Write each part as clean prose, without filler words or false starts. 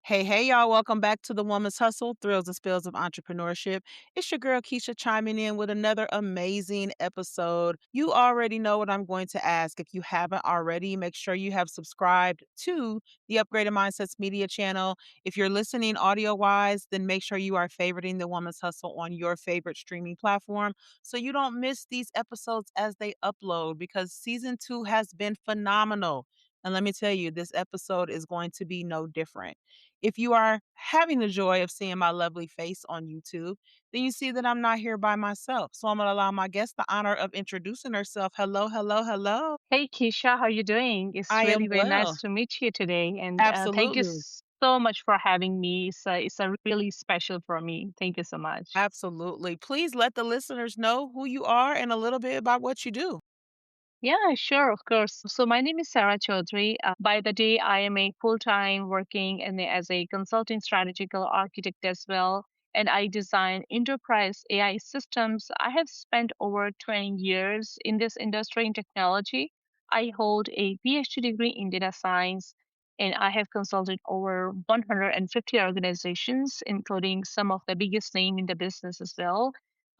Hey, y'all. Welcome back to the Woman's Hustle, Thrills and Spills of Entrepreneurship. It's your girl, Keisha, chiming in with another amazing episode. You already know what I'm going to ask. If you haven't already, make sure you have subscribed to the Upgraded Mindsets Media channel. If you're listening audio wise, then make sure you are favoriting the Woman's Hustle on your favorite streaming platform so you don't miss these episodes as they upload because season 2 has been phenomenal. And let me tell you, this episode is going to be no different. If you are having the joy of seeing my lovely face on YouTube, then you see that I'm not here by myself. So I'm going to allow my guest the honor of introducing herself. Hello, hello, hello. Hey Keisha, how you doing? It's I am really very nice well. to meet you today, and thank you Absolutely. so much for having me. It's a really special for me. Thank you so much. Absolutely. Please let the listeners know who you are and a little bit about what you do. Yeah, sure, of course. So my name is Sarah Choudhary. By the day, I am a full-time working as a consulting strategical architect as well, and I design enterprise AI systems. I have spent over 20 years in this industry in technology. I hold a PhD degree in data science, and I have consulted over 150 organizations, including some of the biggest name in the business as well.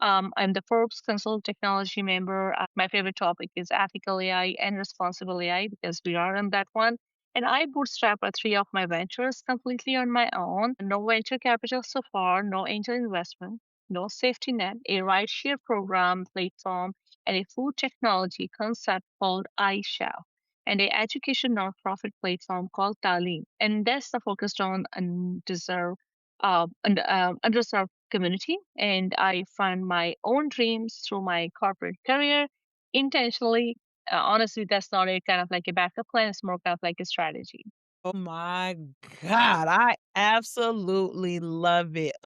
I'm the Forbes Consult Technology member. My favorite topic is ethical AI and responsible AI because we are on that one. And I bootstrap three of my ventures completely on my own. No venture capital so far, no angel investment, no safety net, a rideshare program platform, and a food technology concept called iChef, and a education nonprofit platform called Talim. And that's the focused on underserved community, and I fund my own dreams through my corporate career intentionally. Honestly, that's not a kind of like a backup plan, it's more kind of like a strategy. Oh my God. I absolutely love it.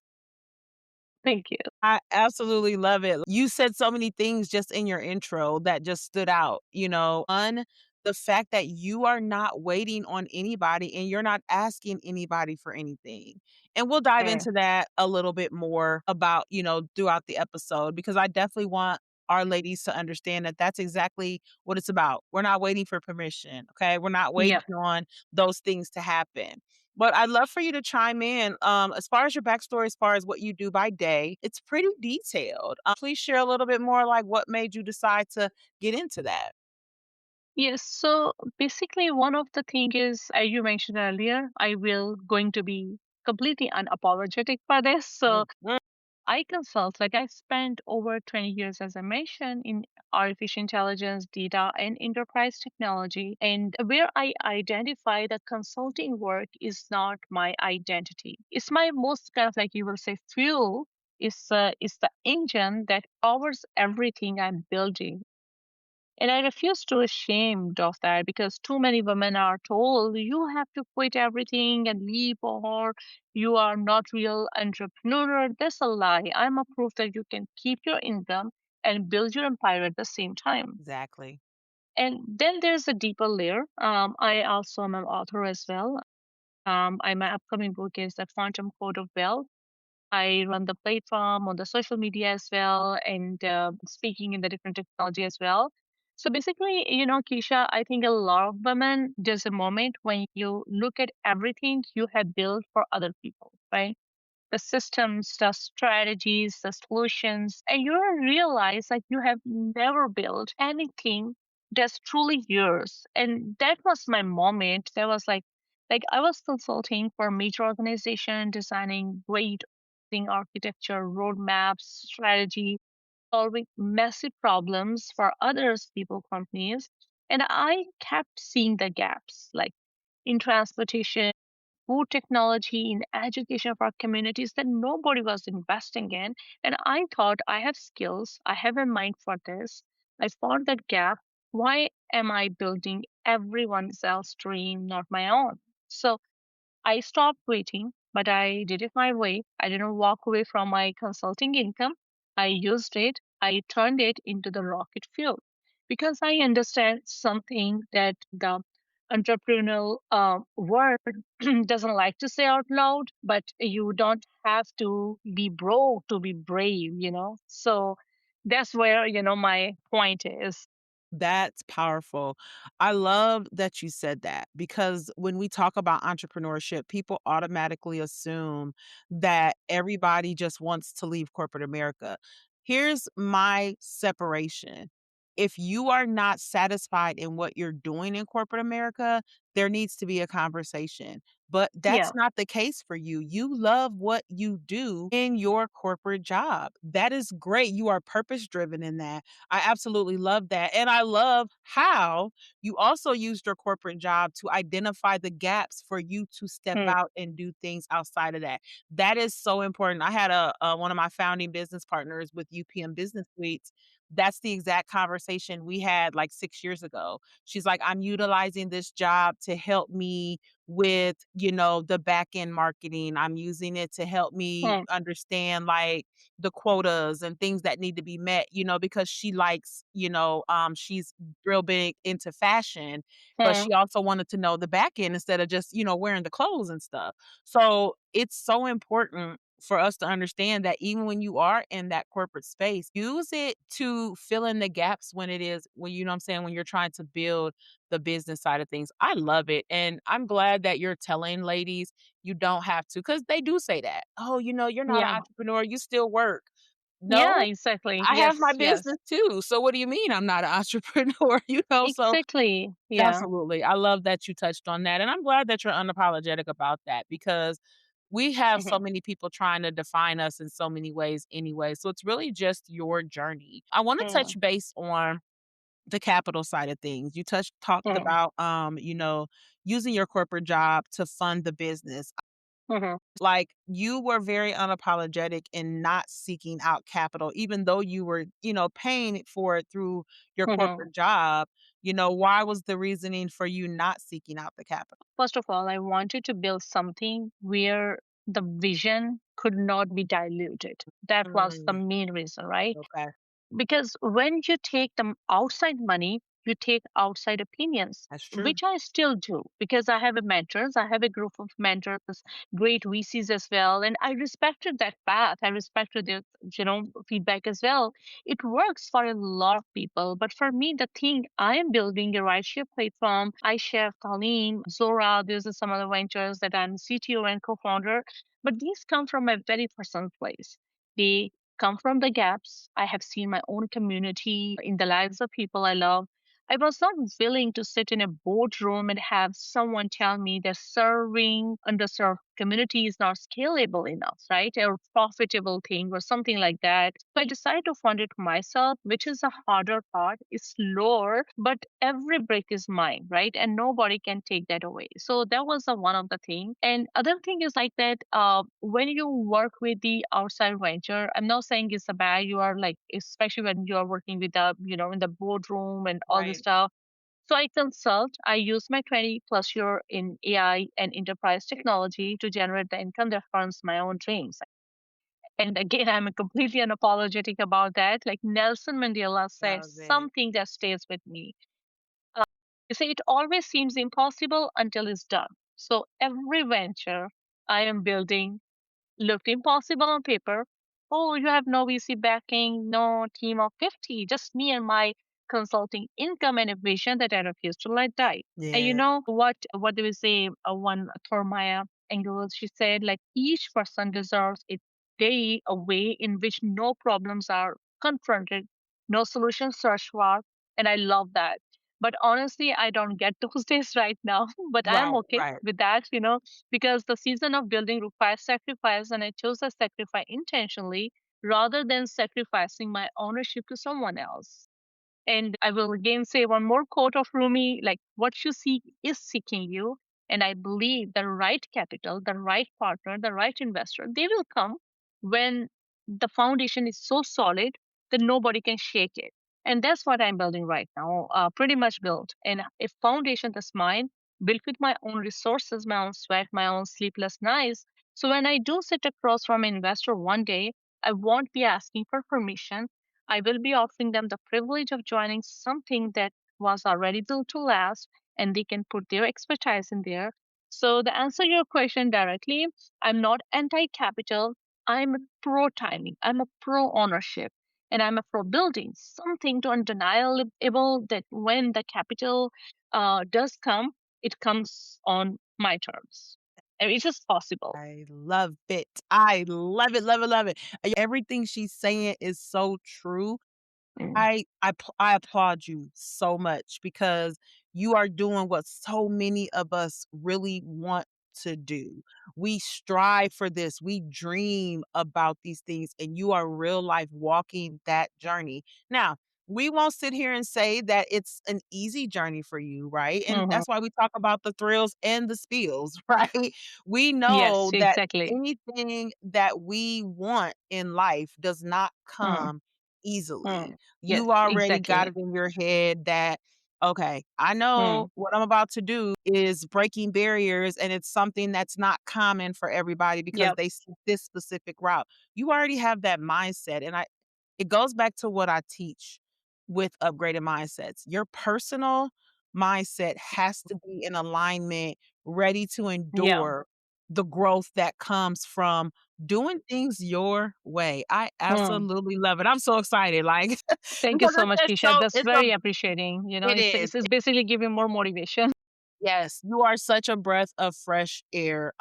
Thank you. I absolutely love it. You said so many things just in your intro that just stood out. The fact that you are not waiting on anybody and you're not asking anybody for anything. And we'll dive Yeah. into that a little bit more about, throughout the episode because I definitely want our ladies to understand that that's exactly what it's about. We're not waiting for permission. Okay. We're not waiting Yeah. on those things to happen. But I'd love for you to chime in. As far as your backstory, as far as what you do by day, it's pretty detailed. Please share a little bit more, like what made you decide to get into that. Yes. So basically, one of the thing is, as you mentioned earlier, I will going to be completely unapologetic for this. So Mhm. I consult, like I spent over 20 years, as I mentioned, in artificial intelligence, data, and enterprise technology. And where I identify that consulting work is not my identity. It's my most kind of like you will say fuel. Is the engine that powers everything I'm building. And I refuse to be ashamed of that because too many women are told you have to quit everything and leave, or you are not real entrepreneur. That's a lie. I'm a proof that you can keep your income and build your empire at the same time. Exactly. And then there's a deeper layer. I also am an author as well. My upcoming book is The Quantum Code of Wealth. I run the platform on the social media as well, and speaking in the different technology as well. So basically, Keisha, I think a lot of women, there's a moment when you look at everything you have built for other people, right? The systems, the strategies, the solutions, and you realize like you have never built anything that's truly yours. And that was my moment. That was like I was consulting for a major organization, designing great thing architecture, roadmaps, strategy, solving massive problems for others people companies. And I kept seeing the gaps like in transportation, food technology, in education for communities that nobody was investing in. And I thought I have skills, I have a mind for this. I found that gap. Why am I building everyone else's dream, not my own? So I stopped waiting, but I did it my way. I didn't walk away from my consulting income. I used it, I turned it into the rocket fuel because I understand something that the entrepreneurial word doesn't like to say out loud, but you don't have to be broke to be brave. So that's where, my point is. That's powerful. I love that you said that because when we talk about entrepreneurship, people automatically assume that everybody just wants to leave corporate America. Here's my separation. If you are not satisfied in what you're doing in corporate America, there needs to be a conversation. But Yeah. that's not the case for you. You love what you do in your corporate job. That is great. You are purpose driven in that. I absolutely love that. And I love how you also used your corporate job to identify the gaps for you to step Mm, out and do things outside of that. That is so important. I had one of my founding business partners with UPM Business Suites. That's the exact conversation we had like 6 years ago. She's like, I'm utilizing this job to help me with, the back end marketing. I'm using it to help me mm, understand like the quotas and things that need to be met, because she likes, she's real big into fashion, but mm, she also wanted to know the back end instead of just, wearing the clothes and stuff. So it's so important for us to understand that even when you are in that corporate space, use it to fill in the gaps when you know what I'm saying, when you're trying to build the business side of things. I love it. And I'm glad that you're telling ladies you don't have to, because they do say that. Oh, you're not an yeah. entrepreneur, you still work. Yeah, No, exactly. I have my Yes, yes. business too. So what do you mean I'm not an entrepreneur? So Exactly. Yeah. absolutely. I love that you touched on that. And I'm glad that you're unapologetic about that because we have so Mhm, many people trying to define us in so many ways anyway. So it's really just your journey. I want to mm, touch base on the capital side of things. You talked mm, about using your corporate job to fund the business. mhm, Like you were very unapologetic in not seeking out capital, even though you were, paying for it through your mhm. corporate job. Why was the reasoning for you not seeking out the capital? First of all, I wanted to build something where the vision could not be diluted. That was the Mm, main reason, right? okay. Because when you take the outside money, you take outside opinions, That's true. which I still do because I have a mentors, I have a group of mentors, great VCs as well, and I respected that path. I respected their, feedback as well. It works for a lot of people, but for me, the thing I am building a rideshare platform. I share Colleen, Zora. There's some other ventures that I'm CTO and co-founder, but these come from a very personal place. They come from the gaps. I have seen my own community in the lives of people I love. I was not willing to sit in a boardroom and have someone tell me that serving underserved community is not scalable enough, right? Or profitable thing or something like that. So I decided to fund it myself, which is a harder part. It's slower, but every brick is mine, right? And nobody can take that away. So that was one of the thing. And other thing is like that when you work with the outside venture, I'm not saying it's a bad. You are like, especially when you are working with the, in the boardroom and all this Right. stuff. So I consult, I use my 20 plus year in AI and enterprise technology to generate the income that funds my own dreams. And again, I'm completely unapologetic about that. Like Nelson Mandela said, Love it. something that stays with me. Uh, you say it always seems impossible until it's done. So every venture I am building looked impossible on paper. Oh, you have no VC backing, no team of 50, just me and my consulting income and a vision that I refuse to let die. And you Yeah. know what do we say? One Thormaya Engel, she said, like each person deserves a day, a way in which no problems are confronted, no solutions searched for. And I love that. But honestly, I don't get those days right now. But I'm Right, okay right. with that, because the season of building requires sacrifice, and I chose to sacrifice intentionally rather than sacrificing my ownership to someone else. And I will again say one more quote of Rumi, like what you seek is seeking you. And I believe the right capital, the right partner, the right investor, they will come when the foundation is so solid that nobody can shake it. And that's what I'm building right now, pretty much built. And a foundation that's mine, built with my own resources, my own sweat, my own sleepless nights. So when I do sit across from an investor one day, I won't be asking for permission. I will be offering them the privilege of joining something that was already built to last, and they can put their expertise in there. So, to answer your question directly, I'm not anti capital. I'm pro timing. I'm a pro ownership. And I'm for building something to undeniable that when the capital does come, it comes on my terms. I mean, it is possible. I love it. I love it, love it, love it. Everything she's saying is so true. Mm, I applaud you so much because you are doing what so many of us really want to do. We strive for this. We dream about these things, and you are real life walking that journey. Now, we won't sit here and say that it's an easy journey for you, right? And mhm. that's why we talk about the thrills and the spills, right? We Yes, know that exactly. anything that we want in life does not Mm, come easily. mm. Yes, You already got exactly. it in your head that, okay, I know Mm, what I'm about to do is breaking barriers and it's something that's not common for everybody because yep. they see this specific route. You already have that mindset. And it goes back to what I teach with upgraded mindsets. Your personal mindset has to be in alignment, ready to Yeah. endure the growth that comes from doing things your way. I Mm. absolutely love it. I'm so excited, like, Thank you because so much, it's Keisha. so That's very appreciating. You know, it is. it's basically giving more motivation. Yes, you are such a breath of fresh air.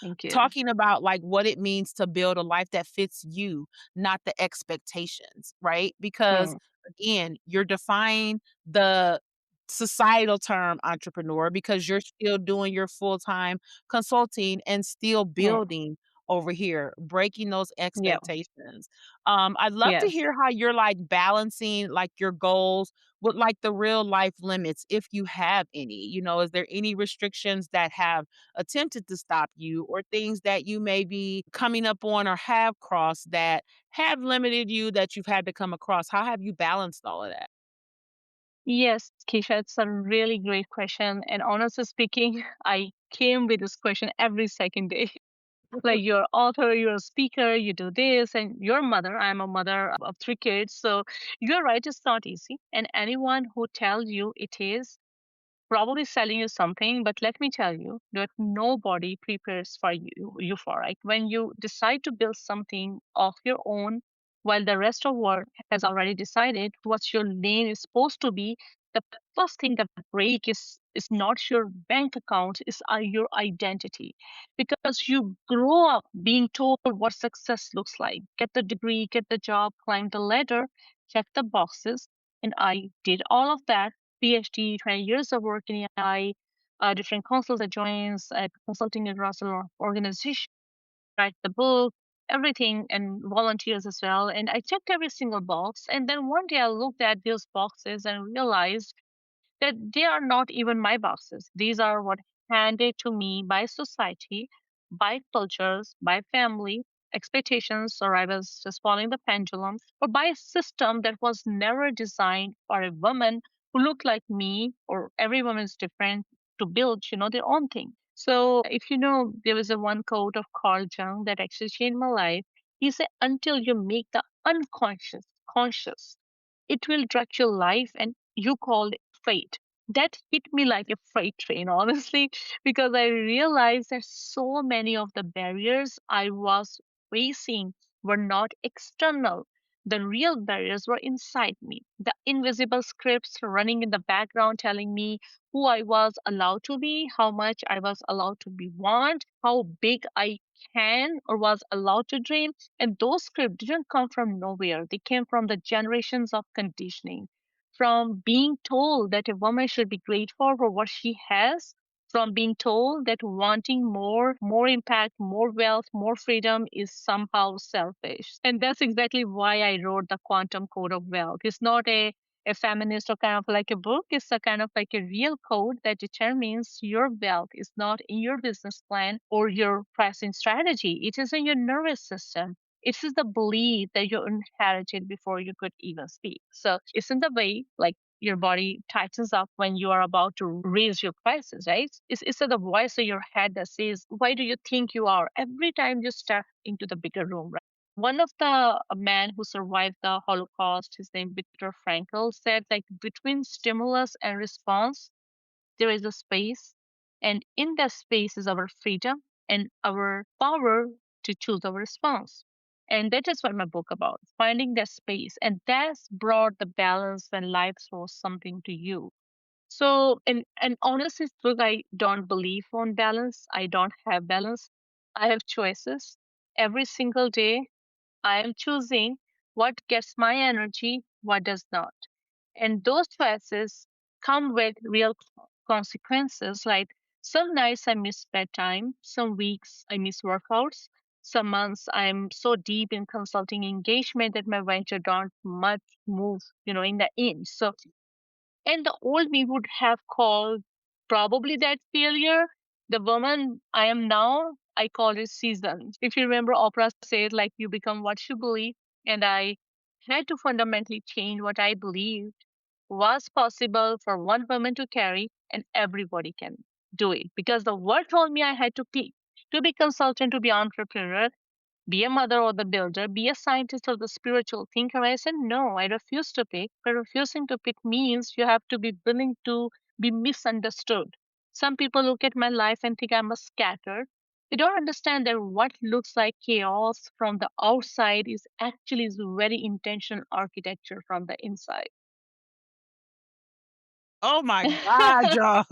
Thank you. Talking about like what it means to build a life that fits you, not the expectations, right? Because Mm, again, you're defying the societal term entrepreneur because you're still doing your full-time consulting and still mm. building over here, breaking those Yeah. expectations. I'd love to Yes. hear how you're like balancing like your goals with like the real life limits if you have any. Is there any restrictions that have attempted to stop you or things that you may be coming up on or have crossed that have limited you that you've had to come across? How have you balanced all of that? Yes, Keisha, it's a really great question. And honestly speaking, I came with this question every second day. Like you're author, you're a speaker, you do this, and your mother. I'm a mother of three kids. So you're right, it's not easy. And anyone who tells you it is probably selling you something, but let me tell you that nobody prepares for you for it. When you decide to build something of your own, while the rest of world has already decided what your lane is supposed to be, the first thing that break is not your bank account, is your identity, because you grow up being told what success looks like. Get the degree, get the job, climb the ladder, check the boxes, and I did all of that. PhD, 20 years of work in AI, different councils I joins, consulting across a lot of organizations, write the book, everything, and volunteers as well. And I checked every single box. And then one day I looked at those boxes and realized that they are not even my boxes. These are what handed to me by society, by cultures, by family expectations, or I was just following the pendulum, or by a system that was never designed for a woman who looked like me, or every woman is different, to build, their own thing. So if you know, there was a one quote of Carl Jung that actually changed my life. He said, until you make the unconscious conscious, it will direct your life, and you call it fate. That hit me like a freight train, honestly, because I realized that so many of the barriers I was facing were not external. The real barriers were inside me. The invisible scripts running in the background telling me who I was allowed to be, how much I was allowed to be want, how big I can or was allowed to dream. And those scripts didn't come from nowhere. They came from the generations of conditioning, from being told that a woman should be grateful for what she has, from being told that wanting more impact, more wealth, more freedom is somehow selfish. And that's exactly why I wrote the Quantum Code of Wealth. It's not a feminist or kind of like a book. It's a kind of like a real code that determines your wealth is not in your business plan or your pricing strategy. It is in your nervous system. It is the belief that you inherited before you could even speak. So it's in the way like your body tightens up when you are about to raise your prices, right? It's the voice in your head that says, why do you think you are? Every time you step into the bigger room, right? One of the men who survived the Holocaust, his name Viktor Frankl, said like between stimulus and response, there is a space, and in that space is our freedom and our power to choose our response. And that is what my book about, finding that space. And that's brought the balance when life throws something to you. So, and honestly, look, I don't believe on balance. I don't have balance. I have choices. Every single day, I am choosing what gets my energy, what does not. And those choices come with real consequences. Like some nights I miss bedtime, some weeks I miss workouts, some months I'm so deep in consulting engagement that my venture don't much move, in the end. So, and the old me would have called probably that failure. The woman I am now, I call it seasoned. If you remember, Oprah said, like, you become what you believe. And I had to fundamentally change what I believed was possible for one woman to carry, and everybody can do it. Because the world told me I had to pick to be consultant, to be entrepreneur, be a mother or the builder, be a scientist or the spiritual thinker. I said, no, I refuse to pick. But refusing to pick means you have to be willing to be misunderstood. Some people look at my life and think I'm a scattered. They don't understand that what looks like chaos from the outside is very intentional architecture from the inside. Oh my god, y'all.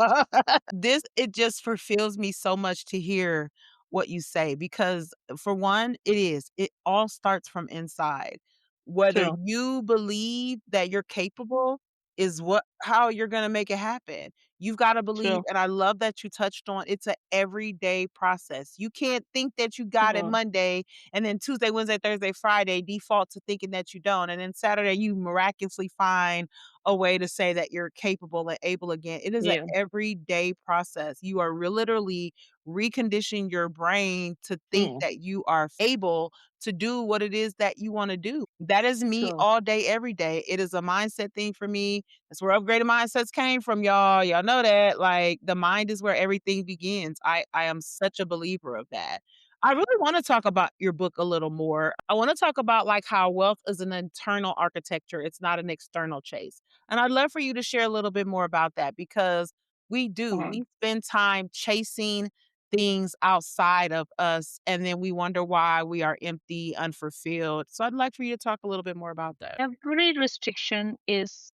This it just fulfills me so much to hear what you say because for one, it all starts from inside. Whether True, you believe that you're capable is what how you're gonna make it happen. You've gotta believe, true. and I love that you touched on it's a everyday process. You can't think that you got it True. Monday and then Tuesday, Wednesday, Thursday, Friday default to thinking that you don't, and then Saturday you miraculously find a way to say that you're capable and able again. It is a Yeah, everyday process. You are literally reconditioning your brain to think mm, that you are able to do what it is that you wanna do. That is me true. all day, every day. It is a mindset thing for me. That's where upgraded mindsets came from, y'all. Y'all know that. Like, the mind is where everything begins. I am such a believer of that. I really wanna talk about your book a little more. I wanna talk about, like, how wealth is an internal architecture, it's not an external chase. And I'd love for you to share a little bit more about that because we do. Uh-huh. We spend time chasing things outside of us, and then we wonder why we are empty, unfulfilled. So I'd like for you to talk a little bit more about that. Every restriction is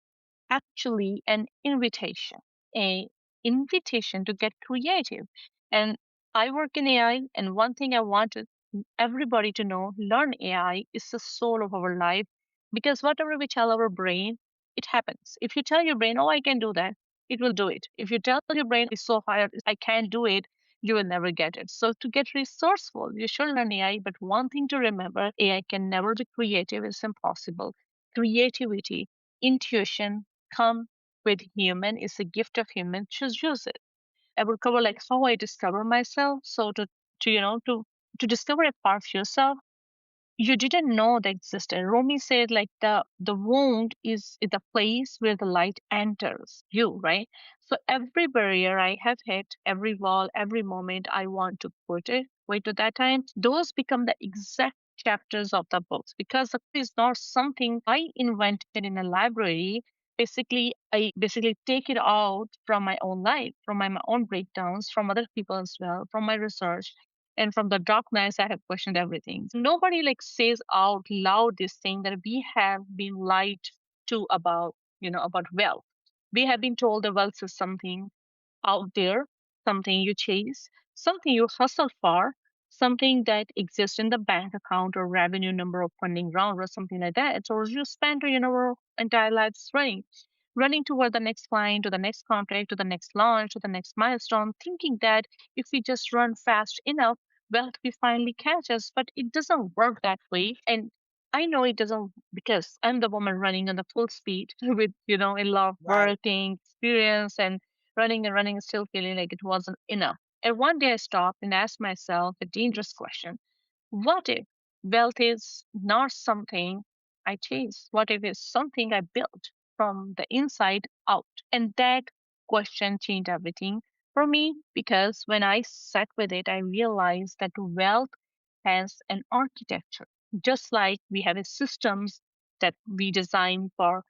actually an a invitation to get creative. And I work in AI, and one thing I wanted everybody to know, learn AI is the soul of our life because whatever we tell our brain, it happens. If you tell your brain, oh, I can do that, it will do it. If you tell your brain it's so hard, I can't do it, you will never get it. So to get resourceful, you should learn AI. But one thing to remember, AI can never be creative. It's impossible. Creativity, intuition, come with human is a gift of human. Just use it. I will cover like how I discover myself. So to discover a part of yourself you didn't know that existed. Rumi said like the wound is the place where the light enters you, right? So every barrier I have hit, every wall, every moment I want to put it, wait to that time, those become the exact chapters of the books because the book is not something I invented in a library. Basically, I basically take it out from my own life, from my own breakdowns, from other people as well, from my research and from the dark nights I have questioned everything. Nobody like says out loud this thing that we have been lied to about, about wealth. We have been told that wealth is something out there, something you chase, something you hustle for, something that exists in the bank account or revenue number or funding round or something like that. Or you spend your entire lives running toward the next client, to the next contract, to the next launch, to the next milestone, thinking that if we just run fast enough, wealth will finally catch us. But it doesn't work that way. And I know it doesn't because I'm the woman running on the full speed with, a lot of Right. working experience and running and running, still feeling like it wasn't enough. And one day I stopped and asked myself a dangerous question. What if wealth is not something I chase? What if it's something I built from the inside out? And that question changed everything for me because when I sat with it, I realized that wealth has an architecture, just like we have a systems that we design for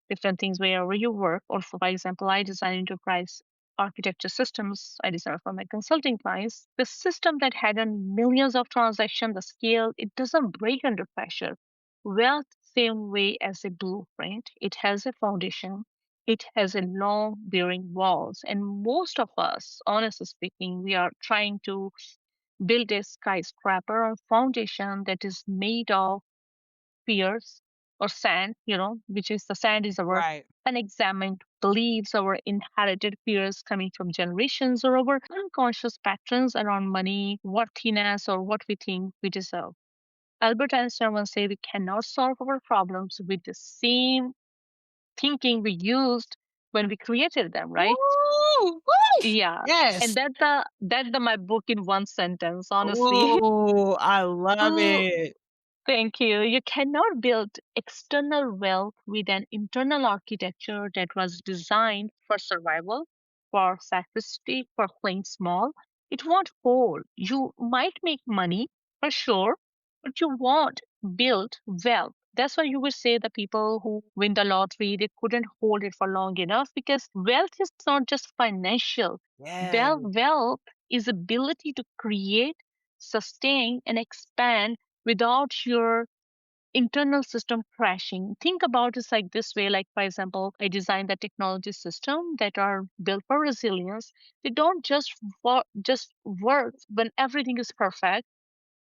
different things wherever you work. Or, for example, I design enterprise architecture systems I designed for my consulting clients, the system that had done millions of transactions, the scale, it doesn't break under pressure. Wealth, same way as a blueprint, it has a foundation. It has a long bearing walls. And most of us, honestly speaking, we are trying to build a skyscraper or foundation that is made of fears or sand, which is the sand is our Right. unexamined beliefs, our inherited fears coming from generations, or our unconscious patterns around money, worthiness, or what we think we deserve. Albert Einstein once said we cannot solve our problems with the same thinking we used when we created them, right? Woo! Woo! Yeah. And Yes. that's my book in one sentence, honestly. Ooh, I love it. Thank you. You cannot build external wealth with an internal architecture that was designed for survival, for simplicity, for playing small. It won't hold. You might make money for sure, but you won't build wealth. That's why you would say the people who win the lottery, they couldn't hold it for long enough because wealth is not just financial. Yes. Wealth is ability to create, sustain, and expand without your internal system crashing. Think about it like this way. Like, for example, I designed the technology system that are built for resilience. They don't just work when everything is perfect.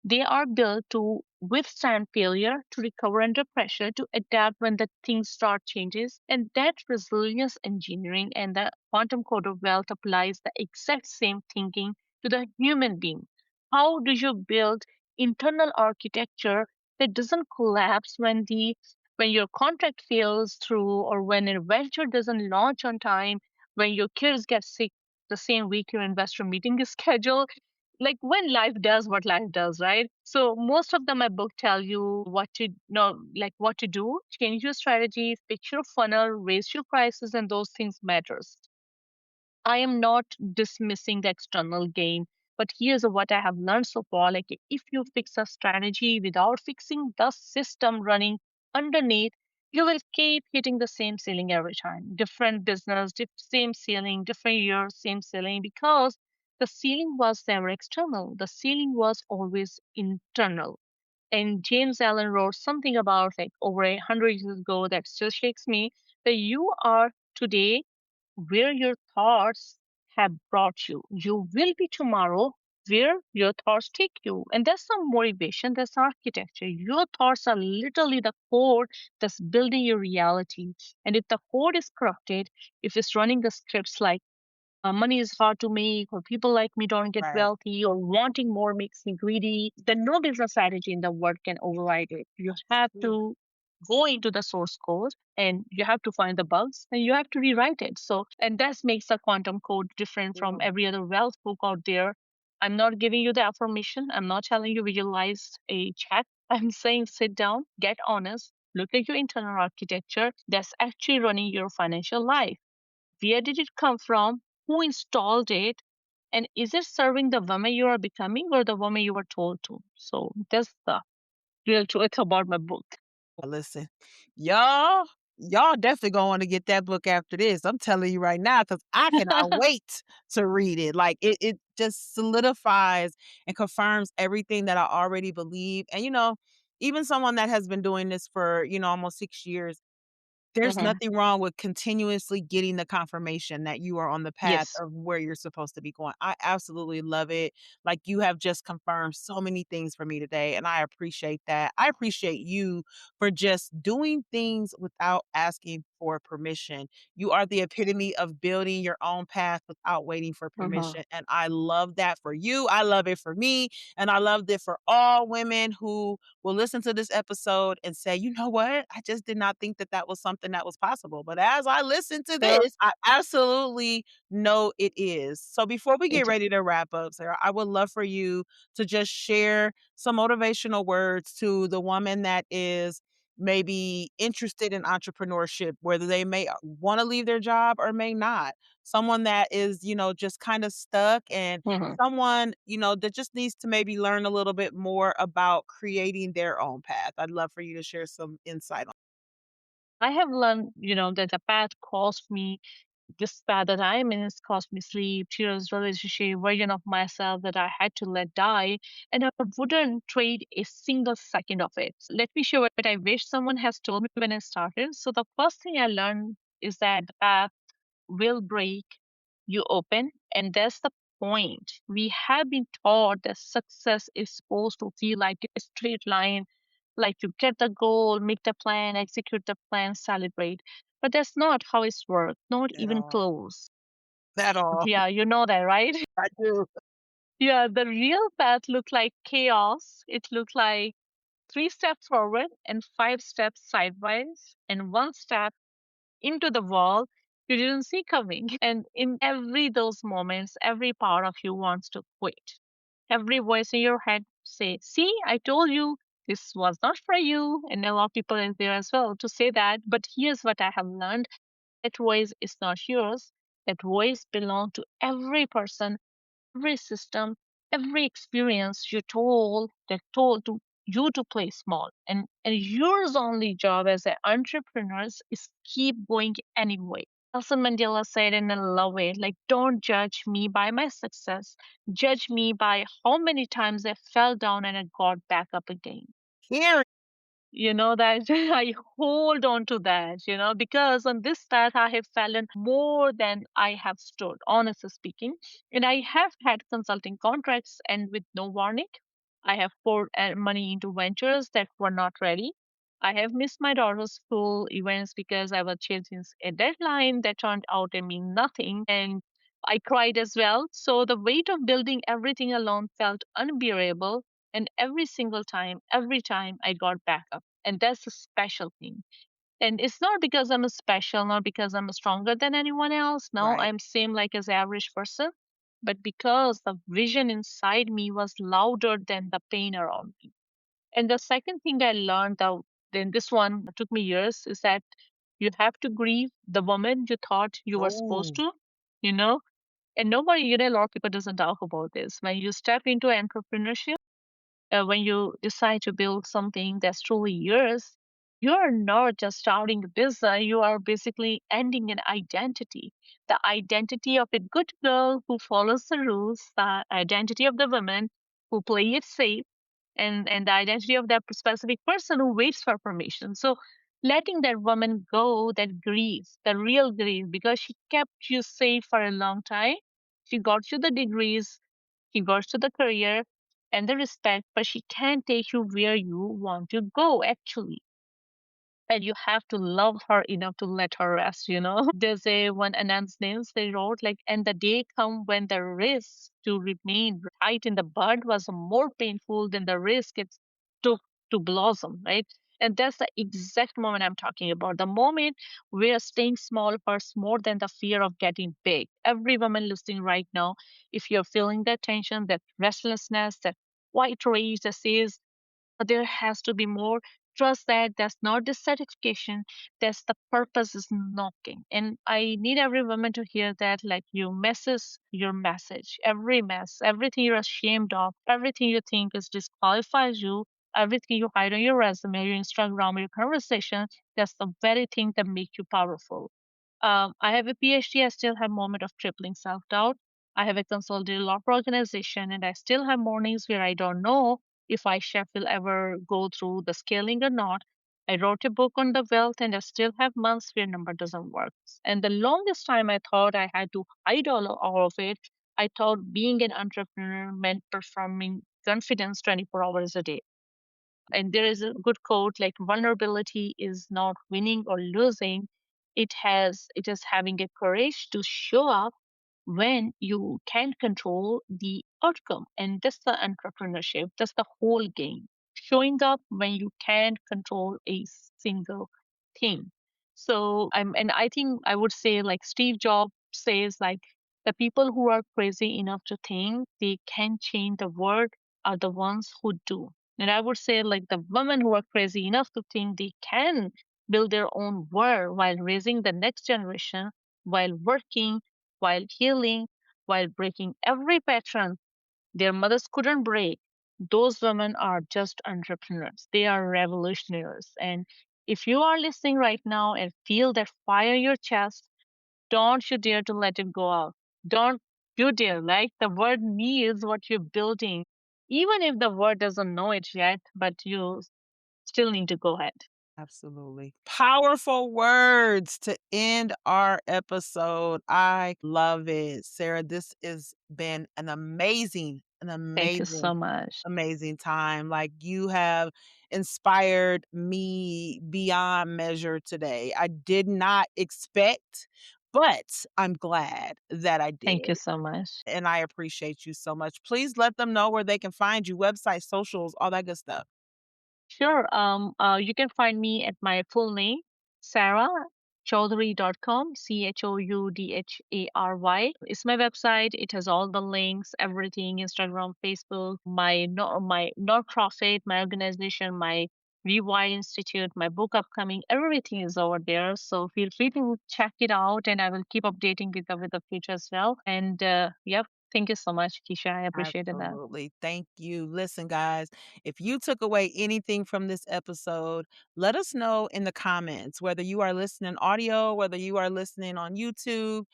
They are built to withstand failure, to recover under pressure, to adapt when the things start changes. And that resilience engineering and the quantum code of wealth applies the exact same thinking to the human being. How do you build internal architecture that doesn't collapse when your contract fails through, or when an venture doesn't launch on time, when your kids get sick the same week your investor meeting is scheduled, like when life does what life does, right? So most of them my book tell you what to know, like what to do, change your strategy, fix your funnel, raise your prices, and those things matters. I am not dismissing the external gain, but here's what I have learned so far. Like, if you fix a strategy without fixing the system running underneath, you will keep hitting the same ceiling every time. Different business, same ceiling, different year, same ceiling, because the ceiling was never external. The ceiling was always internal. And James Allen wrote something about like over 100 years ago that still shakes me, that you are today where your thoughts have brought you. You will be tomorrow where your thoughts take you. And that's not motivation, that's architecture. Your thoughts are literally the code that's building your reality. And if the code is corrupted, if it's running the scripts like money is hard to make, or people like me don't get Right. wealthy, or wanting more makes me greedy, then no business strategy in the world can override it. You have Ooh. to go into the source code and you have to find the bugs and you have to rewrite it. So, and that makes the quantum code different from Ooh. every other wealth book out there. I'm not giving you the affirmation. I'm not telling you visualize a check. I'm saying sit down, get honest, look at your internal architecture that's actually running your financial life. Where did it come from? Who installed it? And is it serving the woman you are becoming or the woman you were told to? So that's the real truth about my book. Well, listen, y'all definitely gonna wanna get that book after this. I'm telling you right now, because I cannot wait to read it. Like, it just solidifies and confirms everything that I already believe, and, even someone that has been doing this for, almost 6 years, there's Hmm. nothing wrong with continuously getting the confirmation that you are on the path Yes. of where you're supposed to be going. I absolutely love it. Like, you have just confirmed so many things for me today, and I appreciate that. I appreciate you for just doing things without asking for permission. You are the epitome of building your own path without waiting for Hmm. permission, and I love that for you. I love it for me, and I loved it for all women who will listen to this episode and say, "You know what? I just did not think that that was something that was possible." But as I listen to Sure. this, I absolutely know it is. So before we get It, ready to wrap up, Sarah, I would love for you to just share some motivational words to the woman that is maybe interested in entrepreneurship, whether they may want to leave their job or may not. Someone that is, just kind of stuck, and mhm. someone, that just needs to maybe learn a little bit more about creating their own path. I'd love for you to share some insight on. I have learned, that the path calls me this path that I'm in has cost me sleep, tears, relationship, version of myself that I had to let die, and I wouldn't trade a single second of it. Let me share what I wish someone has told me when I started. So the first thing I learned is that the path will break you open, and that's the point. We have been taught that success is supposed to feel like a straight line, like you get the goal, make the plan, execute the plan, celebrate. But that's not how it's worked, not At even all. close. At all. Yeah, you know that, right? I do. Yeah, the real path looked like chaos. It looked like 3 steps forward and 5 steps sideways, and 1 step into the wall you didn't see coming. And in every those moments, every part of you wants to quit. Every voice in your head say, "See, I told you this was not for you." And a lot of people are there as well to say that. But here's what I have learned: that voice is not yours. That voice belongs to every person, every system, every experience you told that told to you to play small. And yours only job as an entrepreneur is keep going anyway. Nelson Mandela said, and I love it, like, don't judge me by my success. Judge me by how many times I fell down and I got back up again. Here. That I hold on to that, because on this path I have fallen more than I have stood, honestly speaking. And I have had consulting contracts and with no warning. I have poured money into ventures that were not ready. I have missed my daughter's school events because I was chasing a deadline that turned out to mean nothing. And I cried as well. So the weight of building everything alone felt unbearable. And every time I got back up. And that's a special thing. And it's not because I'm a special, not because I'm stronger than anyone else. No, Right. I'm same like as average person, but because the vision inside me was louder than the pain around me. And the second thing I learned, though, then this one took me years, is that you have to grieve the woman you thought you were supposed Oh, to, you know. And nobody, a lot of people doesn't talk about this. When you step into entrepreneurship, when you decide to build something that's truly yours, you're not just starting a business, you are basically ending an identity. The identity of a good girl who follows the rules, the identity of the woman who play it safe, and the identity of that specific person who waits for permission. So letting that woman go, that grief, the real grief, because she kept you safe for a long time. She got you the degrees, she got you the career and the respect, but she can't take you where you want to go, actually. And you have to love her enough to let her rest. There's a one announcement they wrote, like, and the day come when the risk to remain tight in the bud was more painful than the risk it took to blossom, right? And that's the exact moment I'm talking about. The moment where staying small hurts more than the fear of getting big. Every woman listening right now, if you're feeling that tension, that restlessness, that white rage that says, there has to be more. Trust that that's not dissatisfaction, that's the purpose is knocking. And I need every woman to hear that, like, you messes your message, every mess, everything you're ashamed of, everything you think is disqualifies you, everything you hide on your resume, your Instagram, your conversation, that's the very thing that make you powerful. I have a PhD. I still have moment of crippling self-doubt. I have a consolidated law organization, and I still have mornings where I don't know if I chef will ever go through the scaling or not. I wrote a book on the wealth, and I still have months where number doesn't work. And the longest time I thought I had to hide all of it. I thought being an entrepreneur meant performing confidence 24 hours a day. And there is a good quote, like, vulnerability is not winning or losing. It is having a courage to show up when you can't control the outcome. And that's the entrepreneurship. That's the whole game. Showing up when you can't control a single thing. And I think I would say, like Steve Jobs says, like, the people who are crazy enough to think they can change the world are the ones who do. And I would say, like, the women who are crazy enough to think they can build their own world while raising the next generation, while working, while healing, while breaking every pattern their mothers couldn't break. Those women are just entrepreneurs. They are revolutionaries. And if you are listening right now and feel that fire in your chest, don't you dare to let it go out. Don't you dare. Like the word me is what you're building. Even if the word doesn't know it yet, but you still need to go ahead. Absolutely. Powerful words to end our episode. I love it. Sarah, this has been an Thank you amazing, so much. amazing time. Like you have inspired me beyond measure today. I did not expect, but I'm glad that I Thank you did. so much. And I appreciate you so much. Please let them know where they can find you, website, socials, all that good stuff. Sure. You can find me at my full name, Sarah Choudhary.com, Choudhary. It's my website. It has all the links, everything, Instagram, Facebook, my no, my non-profit, my organization, my VY Institute, my book upcoming, everything is over there. So feel free to check it out, and I will keep updating with the future as well. And yep, thank you so much, Keisha. I appreciated that. Absolutely. Thank you. Listen, guys, if you took away anything from this episode, let us know in the comments, whether you are listening audio, whether you are listening on YouTube.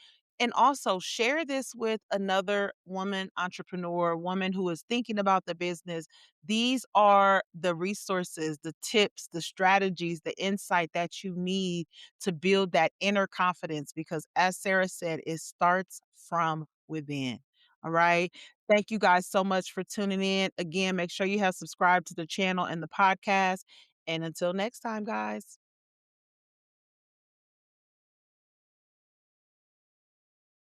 And also share this with another woman entrepreneur, woman who is thinking about the business. These are the resources, the tips, the strategies, the insight that you need to build that inner confidence because, as Sarah said, it starts from within. All right. Thank you guys so much for tuning in. Again, make sure you have subscribed to the channel and the podcast. And until next time, guys.